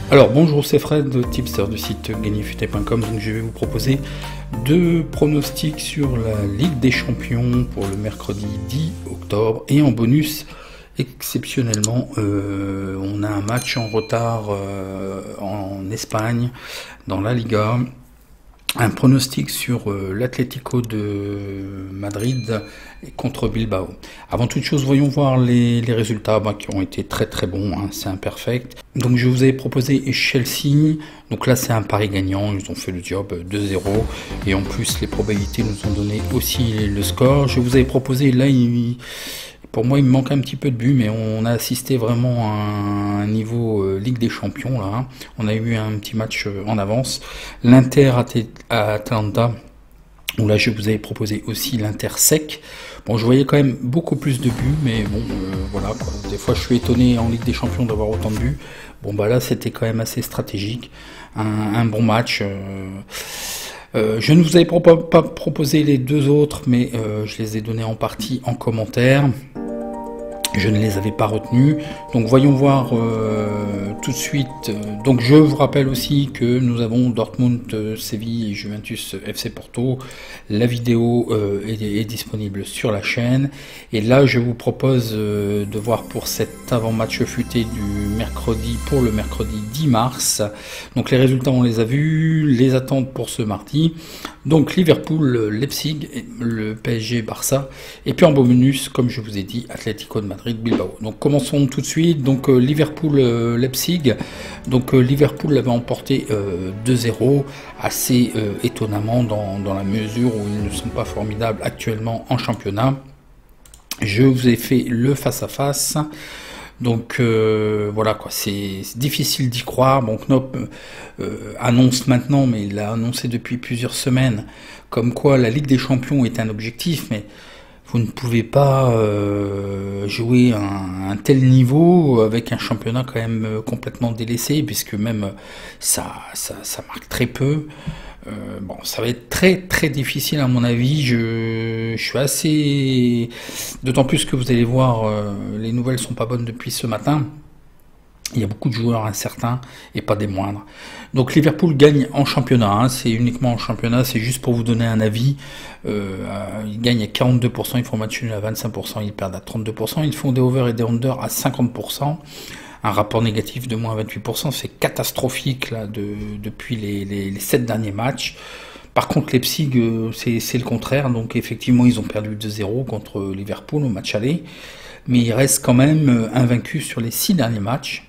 Alors bonjour, c'est Fred, tipster du site gagnerfuté.com. Donc je vais vous proposer deux pronostics sur la Ligue des Champions pour le mercredi 10 octobre. Et en bonus, exceptionnellement, on a un match en retard en Espagne, dans la Liga. Un pronostic sur l'Atlético de Madrid contre Bilbao. Avant toute chose, voyons voir les résultats qui ont été très très bons, hein, c'est imperfect. Donc je vous avais proposé Chelsea, donc là c'est un pari gagnant, ils ont fait le job 2-0, et en plus les probabilités nous ont donné aussi le score. Je vous avais proposé, là pour moi il me manque un petit peu de but, mais on a assisté vraiment à un niveau Ligue des Champions là, hein. On a eu un petit match en avance, l'Inter à Atlanta, où là je vous avais proposé aussi l'Inter sec. Bon, je voyais quand même beaucoup plus de buts, mais bon, voilà quoi. Des fois je suis étonné en Ligue des Champions d'avoir autant de buts. Bon bah là c'était quand même assez stratégique, un bon match. Je ne vous avais pas proposé les deux autres, mais je les ai donnés en partie en commentaire. Je ne les avais pas retenus. Donc voyons voir tout de suite. Donc je vous rappelle aussi que nous avons Dortmund, Séville et Juventus FC Porto. La vidéo est disponible sur la chaîne. Et là je vous propose de voir pour cet avant-match futé du mercredi, pour le mercredi 10 mars. Donc les résultats on les a vus, les attentes pour ce mardi. Donc Liverpool, Leipzig, le PSG, Barça. Et puis en bonus, comme je vous ai dit, Atlético de Madrid, Bilbao. Donc commençons tout de suite. Donc Liverpool, Leipzig. Donc Liverpool l'avait emporté 2-0, assez étonnamment dans la mesure où ils ne sont pas formidables actuellement en championnat. Je vous ai fait le face-à-face. Donc voilà quoi, c'est difficile d'y croire. Bon, Knopp annonce maintenant, mais il l'a annoncé depuis plusieurs semaines, comme quoi la Ligue des Champions est un objectif, mais vous ne pouvez pas jouer un tel niveau avec un championnat quand même complètement délaissé, puisque même ça marque très peu. Bon, ça va être très très difficile à mon avis. Je suis assez, d'autant plus que vous allez voir, les nouvelles sont pas bonnes depuis ce matin. Il y a beaucoup de joueurs incertains et pas des moindres. Donc Liverpool gagne en championnat, hein, c'est uniquement en championnat, c'est juste pour vous donner un avis. Ils gagnent à 42%, ils font match nul à 25%, ils perdent à 32%, ils font des over et des under à 50%. Un rapport négatif de moins 28%, c'est catastrophique là, depuis les 7 derniers matchs. Par contre, Leipzig, c'est le contraire. Donc effectivement, ils ont perdu 2-0 contre Liverpool au match aller. Mais ils restent quand même invaincus sur les 6 derniers matchs.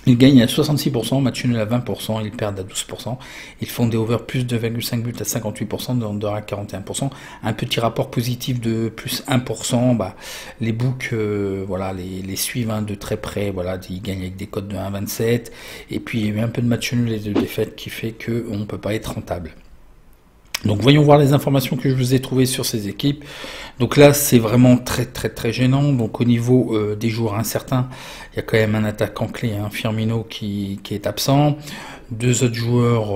Ils gagnent à 66%, match nul à 20%, ils perdent à 12%. Ils font des over plus 2,5 buts à 58%, des under à 41%. Un petit rapport positif de plus 1%. Bah, les books voilà, les suivent de très près. Voilà, ils gagnent avec des codes de 1,27. Et puis il y a eu un peu de match nul et de défaite qui fait qu'on ne peut pas être rentable. Donc voyons voir les informations que je vous ai trouvées sur ces équipes. Donc là c'est vraiment très très très gênant. Donc au niveau des joueurs incertains, il y a quand même un attaquant clé, hein, Firmino qui est absent. Deux autres joueurs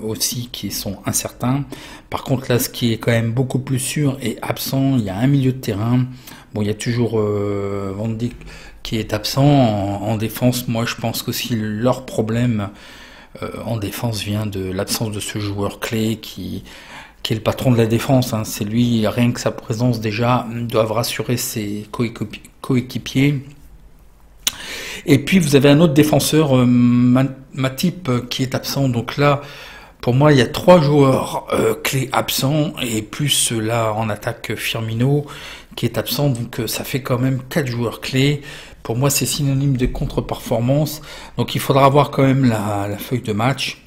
aussi qui sont incertains. Par contre là ce qui est quand même beaucoup plus sûr et absent, il y a un milieu de terrain. Bon, il y a toujours Van Dijk qui est absent en défense. Moi je pense qu'aussi leur problème en défense vient de l'absence de ce joueur clé qui est le patron de la défense, hein. C'est lui, rien que sa présence déjà doivent rassurer ses coéquipiers. Et puis vous avez un autre défenseur, Matip, qui est absent. Donc là, pour moi, il y a 3 joueurs clés absents, et plus là en attaque Firmino qui est absent. Donc ça fait quand même 4 joueurs clés. Pour moi, c'est synonyme de contre-performance. Donc il faudra avoir quand même la feuille de match,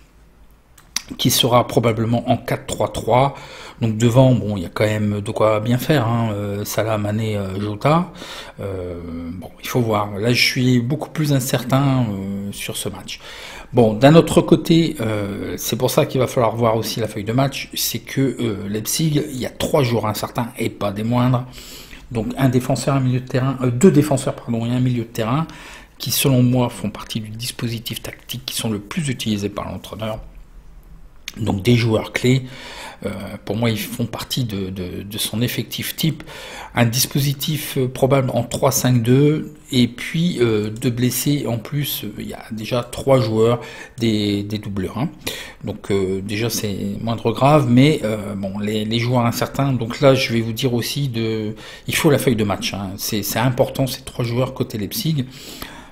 qui sera probablement en 4-3-3. Donc devant, bon, il y a quand même de quoi bien faire, hein. Salah, Mané, Jota. Bon, il faut voir. Là, je suis beaucoup plus incertain sur ce match. Bon, d'un autre côté, c'est pour ça qu'il va falloir voir aussi la feuille de match. C'est que Leipzig, il y a 3 joueurs incertains et pas des moindres. Donc un défenseur, un milieu de terrain, 2 défenseurs pardon, et un milieu de terrain, qui selon moi font partie du dispositif tactique qui sont le plus utilisés par l'entraîneur. Donc des joueurs clés, pour moi ils font partie de son effectif type. Un dispositif probable en 3-5-2 et puis deux blessés en plus. Il y a déjà 3 joueurs des doubleurs. Hein. Donc déjà c'est moindre grave, mais bon les joueurs incertains. Donc là je vais vous dire aussi il faut la feuille de match. Hein. C'est important ces 3 joueurs côté Leipzig.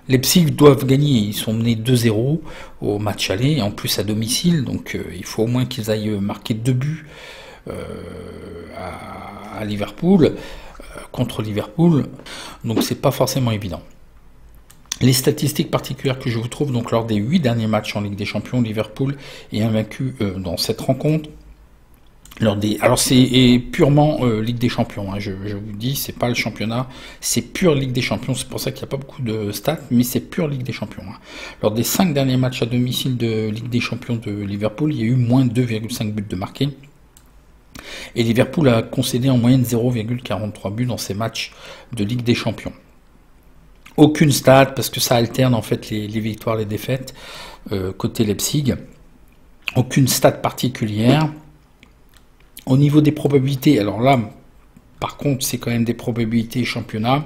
Leipzig doivent gagner, ils sont menés 2-0 au match aller, en plus à domicile, donc il faut au moins qu'ils aillent marquer 2 buts à Liverpool, contre Liverpool, donc c'est pas forcément évident. Les statistiques particulières que je vous trouve, donc lors des 8 derniers matchs en Ligue des Champions, Liverpool est invaincu dans cette rencontre. Alors c'est purement Ligue des Champions, hein, je vous dis, c'est pas le championnat, c'est pure Ligue des Champions, c'est pour ça qu'il n'y a pas beaucoup de stats, mais c'est pure Ligue des Champions. Hein. Lors des 5 derniers matchs à domicile de Ligue des Champions de Liverpool, il y a eu moins de 2,5 buts de marqués. Et Liverpool a concédé en moyenne 0,43 buts dans ces matchs de Ligue des Champions. Aucune stat, parce que ça alterne en fait les victoires, les défaites, côté Leipzig. Aucune stat particulière. Au niveau des probabilités, alors là, par contre, c'est quand même des probabilités championnat.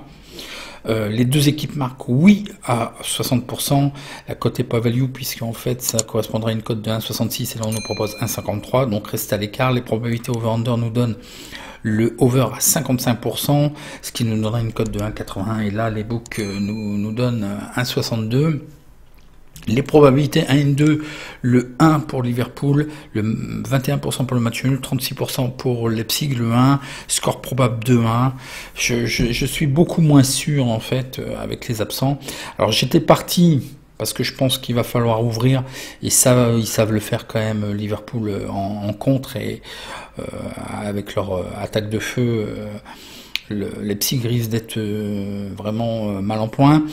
Les 2 équipes marquent oui à 60%. La cote n'est pas value puisqu'en fait, ça correspondra à une cote de 1,66 et là, on nous propose 1,53. Donc, reste à l'écart. Les probabilités over-under nous donnent le over à 55%, ce qui nous donnera une cote de 1,81. Et là, les books nous donnent 1,62. Les probabilités 1 et 2, le 1 pour Liverpool, le 21% pour le match nul, 36% pour Leipzig, le 1, score probable 2-1. Je suis beaucoup moins sûr en fait avec les absents. Alors j'étais parti parce que je pense qu'il va falloir ouvrir et ça ils savent le faire quand même Liverpool en contre et avec leur attaque de feu. Le Leipzig risque d'être vraiment mal en point.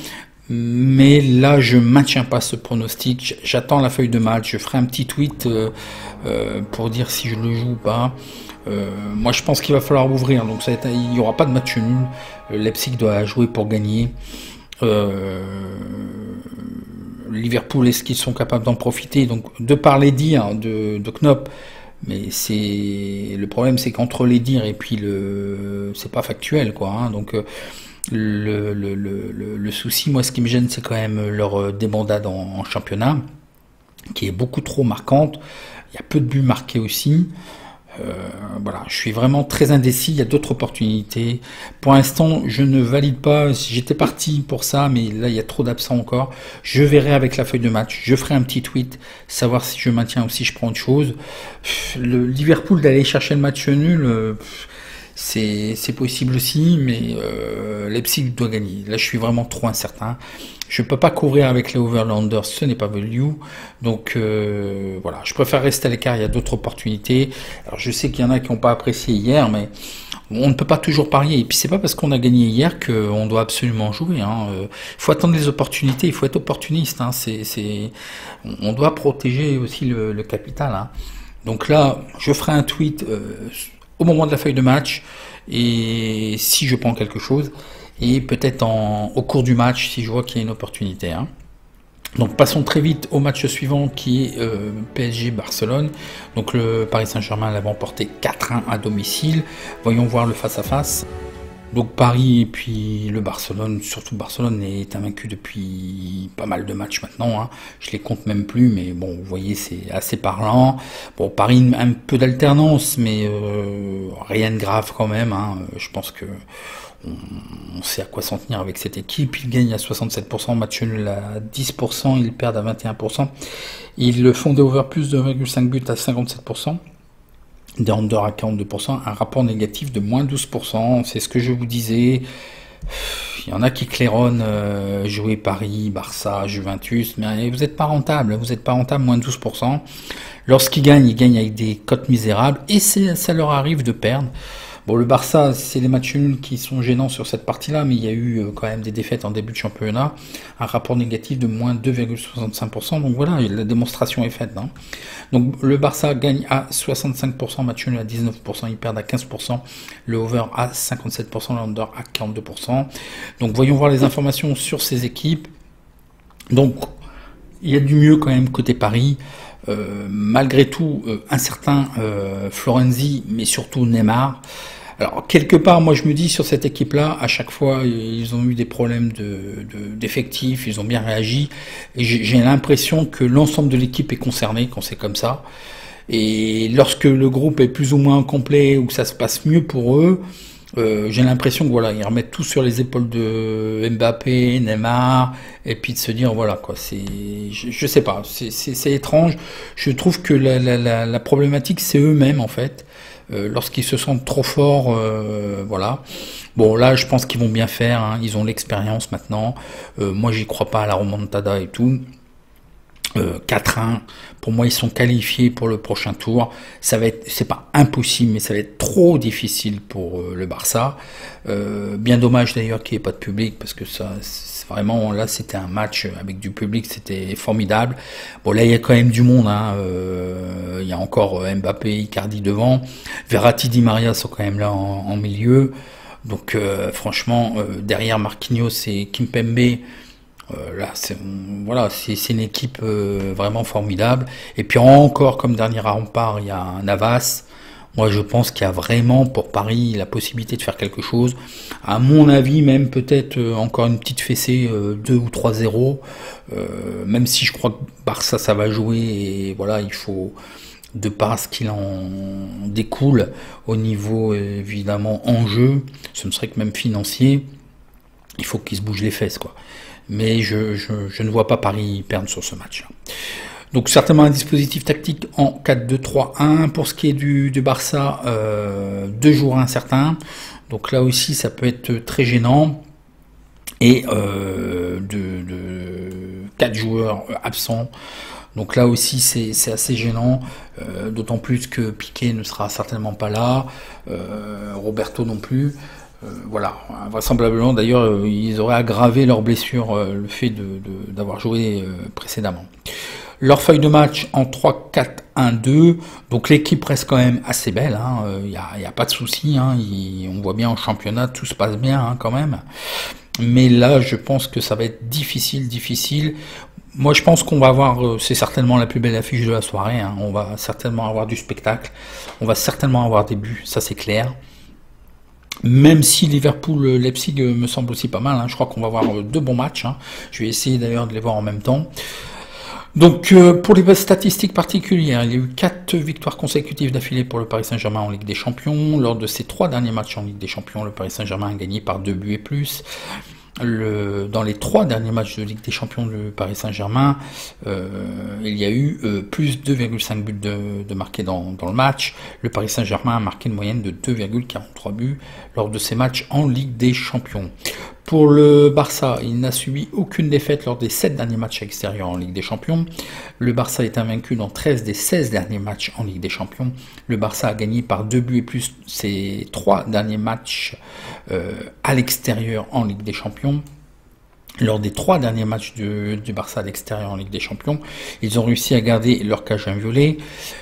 Mais là, je maintiens pas ce pronostic. J'attends la feuille de match. Je ferai un petit tweet pour dire si je le joue ou pas. Moi, je pense qu'il va falloir ouvrir. Donc, il n'y aura pas de match nul. Leipzig doit jouer pour gagner. Liverpool, est-ce qu'ils sont capables d'en profiter? Donc, de par les dires de Knopp, mais le problème, c'est qu'entre les dires et puis c'est pas factuel, quoi. Hein, donc le souci, moi, ce qui me gêne, c'est quand même leur débandade en championnat, qui est beaucoup trop marquante. Il y a peu de buts marqués aussi. Voilà, je suis vraiment très indécis. Il y a d'autres opportunités. Pour l'instant, je ne valide pas. J'étais parti pour ça, mais là, il y a trop d'absents encore. Je verrai avec la feuille de match. Je ferai un petit tweet, savoir si je maintiens ou si je prends autre chose. Le Liverpool d'aller chercher le match nul. C'est possible aussi, mais Leipzig doit gagner. Là, je suis vraiment trop incertain. Je ne peux pas couvrir avec les overlanders, ce n'est pas value. Donc voilà, je préfère rester à l'écart, il y a d'autres opportunités. Alors je sais qu'il y en a qui n'ont pas apprécié hier, mais on ne peut pas toujours parier. Et puis c'est pas parce qu'on a gagné hier qu'on doit absolument jouer. Hein. Il faut attendre les opportunités, il faut être opportuniste. Hein. On doit protéger aussi le capital. Hein. Donc là, je ferai un tweet au moment de la feuille de match, et si je prends quelque chose, et peut-être au cours du match, si je vois qu'il y a une opportunité. Hein. Donc passons très vite au match suivant, qui est PSG-Barcelone. Donc le Paris Saint-Germain l'avait emporté 4-1 à domicile. Voyons voir le face-à-face. Donc Paris et puis le Barcelone, surtout Barcelone est invaincu depuis pas mal de matchs maintenant, hein. Je les compte même plus, mais bon, vous voyez, c'est assez parlant. Bon, Paris un peu d'alternance, mais rien de grave quand même, hein. Je pense que on sait à quoi s'en tenir avec cette équipe. Ils gagnent à 67%, match nul à 10%, ils perdent à 21%. Ils font des over plus de 2,5 buts à 57%. Des under à 42%, un rapport négatif de moins 12%, c'est ce que je vous disais. Il y en a qui claironnent jouer Paris, Barça, Juventus, mais vous n'êtes pas rentable, moins 12%. Lorsqu'ils gagnent, ils gagnent avec des cotes misérables, et ça leur arrive de perdre. Bon, le Barça, c'est les matchs nuls qui sont gênants sur cette partie-là, mais il y a eu quand même des défaites en début de championnat, un rapport négatif de moins 2,65%, donc voilà, la démonstration est faite. Hein. Donc le Barça gagne à 65%, match nul à 19%, ils perdent à 15%, le over à 57%, le under à 42%. Donc voyons voir les informations sur ces équipes. Donc il y a du mieux quand même côté Paris. malgré tout un certain Florenzi, mais surtout Neymar. Alors quelque part, moi je me dis sur cette équipe-là, à chaque fois ils ont eu des problèmes d'effectifs, ils ont bien réagi, et j'ai l'impression que l'ensemble de l'équipe est concerné quand c'est comme ça. Et lorsque le groupe est plus ou moins complet ou que ça se passe mieux pour eux, j'ai l'impression que voilà, ils remettent tout sur les épaules de Mbappé, Neymar, et puis de se dire voilà quoi, je sais pas, c'est étrange. Je trouve que la problématique c'est eux-mêmes en fait. Lorsqu'ils se sentent trop forts, voilà. Bon, là, je pense qu'ils vont bien faire. Hein. Ils ont l'expérience maintenant. Moi, j'y crois pas à la remontada et tout. 4-1. Pour moi, ils sont qualifiés pour le prochain tour. Ça va être, c'est pas impossible, mais ça va être trop difficile pour le Barça. Bien dommage d'ailleurs qu'il n'y ait pas de public, parce que ça, vraiment, là, c'était un match avec du public, c'était formidable. Bon, là, il y a quand même du monde. Hein. Il y a encore Mbappé, Icardi devant. Verratti, Di Maria sont quand même là en milieu. Donc, franchement, derrière Marquinhos et Kimpembe. Là, c'est une équipe vraiment formidable. Et puis encore, comme dernier rempart, il y a Navas. Moi, je pense qu'il y a vraiment pour Paris la possibilité de faire quelque chose. À mon avis, même peut-être encore une petite fessée 2 ou 3-0. Même si je crois que Barça, ça va jouer. Et voilà, il faut, de par ce qu'il en découle au niveau évidemment enjeu, ce ne serait que même financier, il faut qu'il se bouge les fesses, quoi. Mais je ne vois pas Paris perdre sur ce match. Donc certainement un dispositif tactique en 4-2-3-1. Pour ce qui est du Barça, 2 jours incertains. Donc là aussi, ça peut être très gênant. Et 4 joueurs absents. Donc là aussi, c'est assez gênant. D'autant plus que Piqué ne sera certainement pas là. Roberto non plus. Voilà, vraisemblablement d'ailleurs ils auraient aggravé leur blessure le fait d'avoir joué précédemment. Leur feuille de match en 3-4-1-2, donc l'équipe reste quand même assez belle, y a pas de souci, on voit bien en championnat tout se passe bien quand même. Mais là je pense que ça va être difficile. Moi je pense qu'on va avoir, c'est certainement la plus belle affiche de la soirée, on va certainement avoir du spectacle, on va certainement avoir des buts, ça c'est clair. Même si Liverpool-Leipzig me semble aussi pas mal, je crois qu'on va avoir 2 bons matchs. Je vais essayer d'ailleurs de les voir en même temps. Donc pour les statistiques particulières, il y a eu 4 victoires consécutives d'affilée pour le Paris Saint-Germain en Ligue des Champions. Lors de ces 3 derniers matchs en Ligue des Champions, le Paris Saint-Germain a gagné par 2 buts et plus. Dans les 3 derniers matchs de Ligue des Champions du Paris Saint-Germain, il y a eu plus 2,5 buts de marqués dans le match. Le Paris Saint-Germain a marqué une moyenne de 2,43 buts lors de ces matchs en Ligue des Champions. Pour le Barça, il n'a subi aucune défaite lors des 7 derniers matchs extérieurs en Ligue des Champions. Le Barça est invaincu dans 13 des 16 derniers matchs en Ligue des Champions. Le Barça a gagné par 2 buts et plus ses 3 derniers matchs à l'extérieur en Ligue des Champions. Lors des 3 derniers matchs du Barça à l'extérieur en Ligue des Champions, ils ont réussi à garder leur cage inviolée.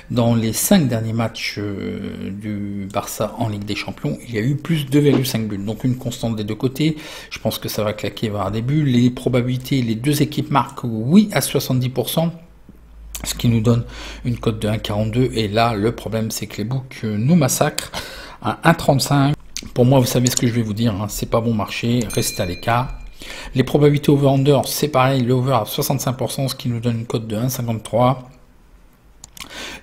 Dans les 5 derniers matchs du Barça en Ligue des Champions, il y a eu plus 2,5 buts. Donc une constante des deux côtés. Je pense que ça va claquer, il va y avoir des buts. Les probabilités, les deux équipes marquent oui à 70%. Ce qui nous donne une cote de 1,42. Et là, le problème, c'est que les books nous massacrent à 1,35. Pour moi, vous savez ce que je vais vous dire. C'est pas bon marché. Restez à l'écart. Les probabilités over-under, c'est pareil, le over à 65%, ce qui nous donne une cote de 1,53.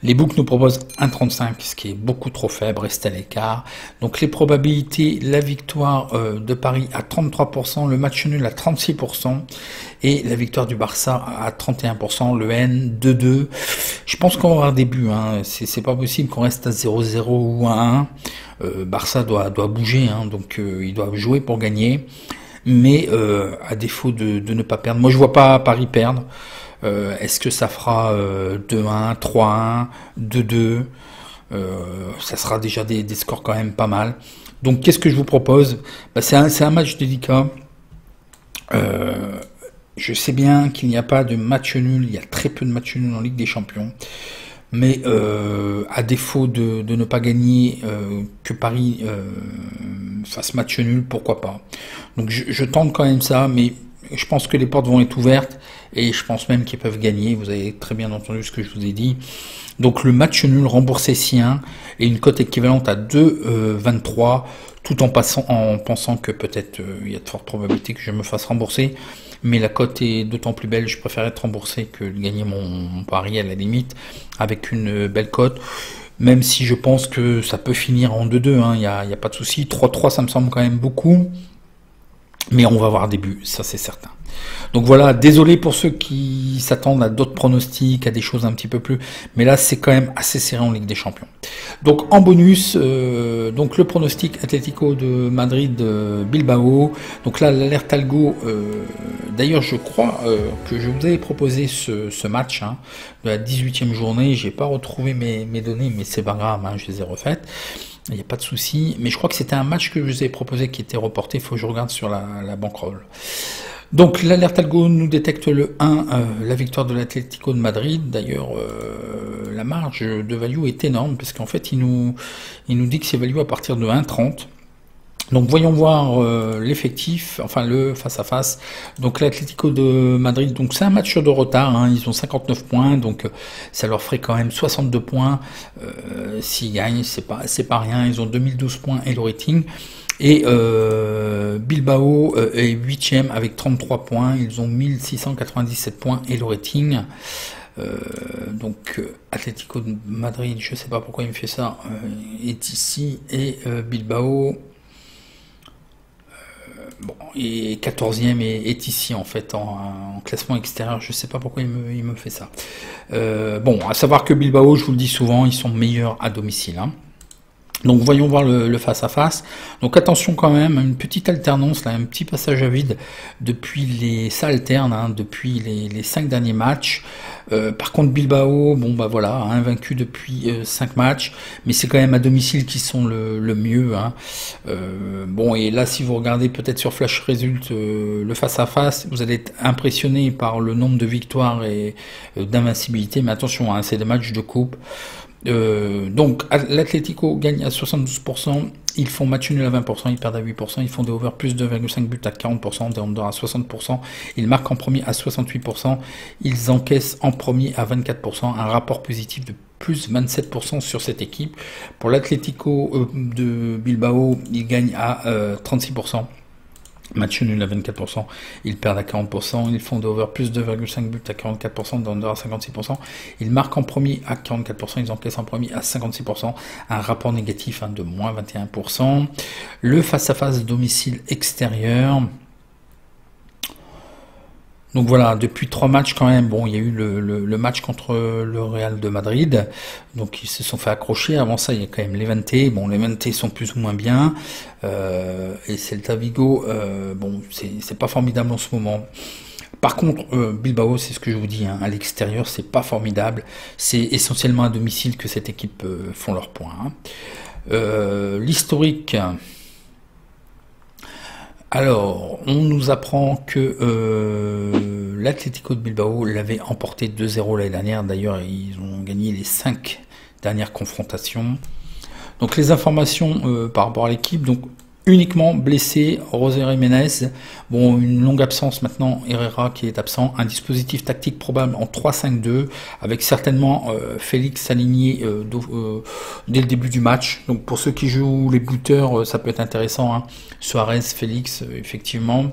Les books nous proposent 1,35, ce qui est beaucoup trop faible, restez à l'écart. Donc les probabilités, la victoire de Paris à 33%, le match nul à 36%, et la victoire du Barça à 31%, le N 2-2. Je pense qu'on va avoir des buts, c'est pas possible qu'on reste à 0-0 ou à 1. Barça doit bouger, donc ils doivent jouer pour gagner. Mais à défaut de ne pas perdre, moi je vois pas Paris perdre. Est-ce que ça fera 2-1, 3-1, 2-2 ça sera déjà des scores quand même pas mal. Donc qu'est-ce que je vous propose? C'est un match délicat. Je sais bien qu'il n'y a pas de match nul, il y a très peu de matchs nuls en Ligue des Champions. Mais à défaut de ne pas gagner, que Paris fasse match nul, pourquoi pas. Donc je tente quand même ça, mais je pense que les portes vont être ouvertes et je pense même qu'ils peuvent gagner. Vous avez très bien entendu ce que je vous ai dit. Donc le match nul remboursé sien et une cote équivalente à 2,23 tout en pensant que peut-être il y a de fortes probabilités que je me fasse rembourser. Mais la cote est d'autant plus belle, je préfère être remboursé que de gagner mon pari à la limite avec une belle cote. Même si je pense que ça peut finir en 2-2, hein, y a pas de souci. 3-3 ça me semble quand même beaucoup. Mais on va voir des buts, ça c'est certain. Donc voilà, désolé pour ceux qui s'attendent à d'autres pronostics, à des choses un petit peu plus, mais là c'est quand même assez serré en Ligue des Champions. Donc en bonus, donc le pronostic Atlético de Madrid Bilbao. Donc là l'alerte algo, d'ailleurs je crois que je vous avais proposé ce match hein, de la 18e journée. J'ai pas retrouvé mes données, mais c'est pas grave, hein, je les ai refaites. Il n'y a pas de souci, mais je crois que c'était un match que je vous ai proposé qui était reporté. Il faut que je regarde sur la bankroll. Donc l'alerte algo nous détecte le 1, la victoire de l'Atlético de Madrid. D'ailleurs, la marge de value est énorme parce qu'en fait, il nous dit que c'est value à partir de 1,30. Donc voyons voir l'effectif, enfin le face-à-face. Donc l'Atlético de Madrid, donc c'est un match de retard, hein, ils ont 59 points, donc ça leur ferait quand même 62 points. S'ils gagnent, c'est pas rien, ils ont 2012 points et le rating. Et Bilbao est 8e avec 33 points, ils ont 1697 points et le rating. Donc Atlético de Madrid, je sais pas pourquoi il me fait ça, est ici, et Bilbao... Bon, et 14e est ici en fait en classement extérieur, je sais pas pourquoi il me fait ça. Bon, à savoir que Bilbao, je vous le dis souvent, ils sont meilleurs à domicile. Hein. Donc voyons voir le face-à-face. Donc attention quand même, une petite alternance, là, un petit passage à vide depuis ça alterne, hein, depuis les 5 derniers matchs. Par contre Bilbao, bon bah voilà, invaincu depuis 5 matchs, mais c'est quand même à domicile qui sont le mieux. Hein. Bon, et là si vous regardez peut-être sur Flash Result le face-à-face, vous allez être impressionné par le nombre de victoires et d'invincibilité, mais attention, hein, c'est des matchs de coupe. Donc l'Atlético gagne à 72%, ils font match nul à 20%, ils perdent à 8%, ils font des over plus 2,5 buts à 40%, des under à 60%, ils marquent en premier à 68%, ils encaissent en premier à 24%, un rapport positif de plus 27% sur cette équipe. Pour l'Atlético de Bilbao, ils gagnent à 36%. Match nul à 24%, ils perdent à 40%, ils font des over plus 2,5 buts à 44%, des under à 56%, ils marquent en premier à 44%, ils encaissent en premier à 56%, un rapport négatif hein, de moins 21%. Le face-à-face domicile extérieur. Donc voilà, depuis 3 matchs quand même, bon, il y a eu le match contre le Real de Madrid, donc ils se sont fait accrocher. Avant ça, il y a quand même l'Levante. Bon, l'Levante sont plus ou moins bien, et Celta Vigo, bon, c'est pas formidable en ce moment. Par contre, Bilbao, c'est ce que je vous dis, hein, à l'extérieur, c'est pas formidable. C'est essentiellement à domicile que cette équipe font leurs points. Hein. L'historique... Alors, on nous apprend que l'Atlético de Bilbao l'avait emporté 2-0 l'année dernière. D'ailleurs, ils ont gagné les 5 dernières confrontations. Donc, les informations par rapport à l'équipe. Donc, uniquement blessé, José Jiménez. Bon, une longue absence maintenant, Herrera qui est absent. Un dispositif tactique probable en 3-5-2, avec certainement Félix aligné dès le début du match. Donc pour ceux qui jouent les booters, ça peut être intéressant. Hein. Suarez, Félix, effectivement.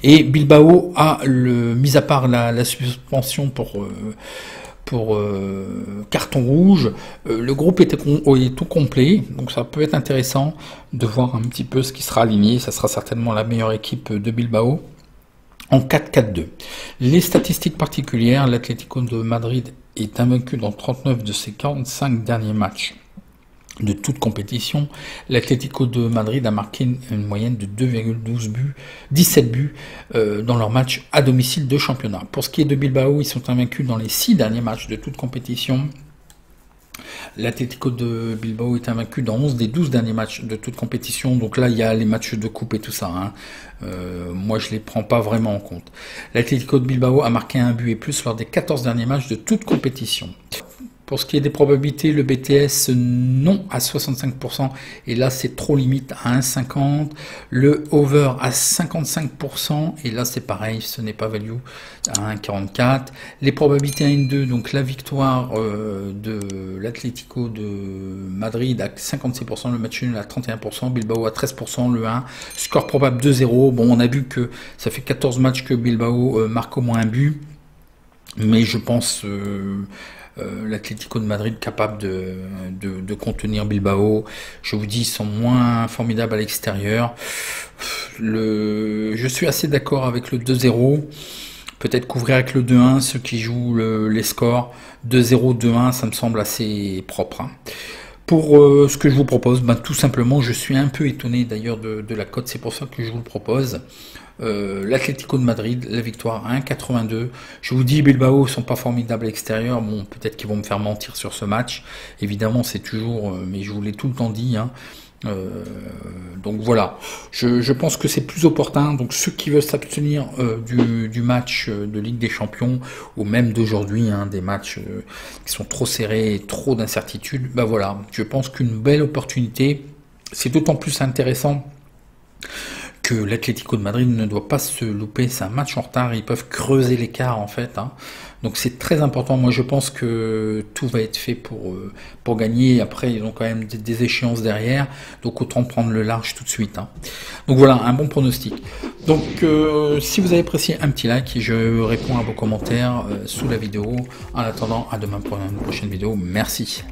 Et Bilbao a, mis à part la suspension pour carton rouge, le groupe est tout complet, donc ça peut être intéressant de voir un petit peu ce qui sera aligné. Ça sera certainement la meilleure équipe de Bilbao en 4-4-2. Les statistiques particulières, l'Atlético de Madrid est invaincu dans 39 de ses 45 derniers matchs de toute compétition. L'Atlético de Madrid a marqué une moyenne de 2,12 buts, 17 buts dans leur match à domicile de championnat. Pour ce qui est de Bilbao, ils sont invaincus dans les 6 derniers matchs de toute compétition. L'Atlético de Bilbao est invaincu dans 11 des 12 derniers matchs de toute compétition. Donc là, il y a les matchs de coupe et tout ça. Hein. Moi, je les prends pas vraiment en compte. L'Atlético de Bilbao a marqué un but et plus lors des 14 derniers matchs de toute compétition. Pour ce qui est des probabilités, le BTS non à 65%, et là c'est trop limite à 1,50. Le over à 55%, et là c'est pareil, ce n'est pas value à 1,44. Les probabilités 1-2, donc la victoire de l'Atlético de Madrid à 56%, le match nul à 31%, Bilbao à 13%, le 1, score probable 2-0. Bon, on a vu que ça fait 14 matchs que Bilbao marque au moins un but, mais je pense l'Atlético de Madrid capable de contenir Bilbao. Je vous dis, ils sont moins formidables à l'extérieur. Je suis assez d'accord avec le 2-0. Peut-être couvrir avec le 2-1, ceux qui jouent les scores. 2-0, 2-1, ça me semble assez propre. Hein. Pour ce que je vous propose, tout simplement, je suis un peu étonné d'ailleurs de la cote, c'est pour ça que je vous le propose. L'Atlético de Madrid, la victoire à 1,82. Je vous dis, Bilbao sont pas formidables à l'extérieur. Bon, peut-être qu'ils vont me faire mentir sur ce match. Évidemment, c'est toujours, mais je vous l'ai tout le temps dit. Hein. Donc voilà, je pense que c'est plus opportun. Donc ceux qui veulent s'abstenir du match de Ligue des Champions ou même d'aujourd'hui, hein, des matchs qui sont trop serrés et trop d'incertitudes, voilà, je pense qu'une belle opportunité. C'est d'autant plus intéressant que l'Atlético de Madrid ne doit pas se louper, c'est un match en retard, ils peuvent creuser l'écart en fait, hein. Donc c'est très important. Moi je pense que tout va être fait pour gagner. Après ils ont quand même des échéances derrière, donc autant prendre le large tout de suite, hein. Donc voilà, un bon pronostic. Donc si vous avez apprécié, un petit like, et je réponds à vos commentaires sous la vidéo. En attendant, à demain pour une prochaine vidéo. Merci.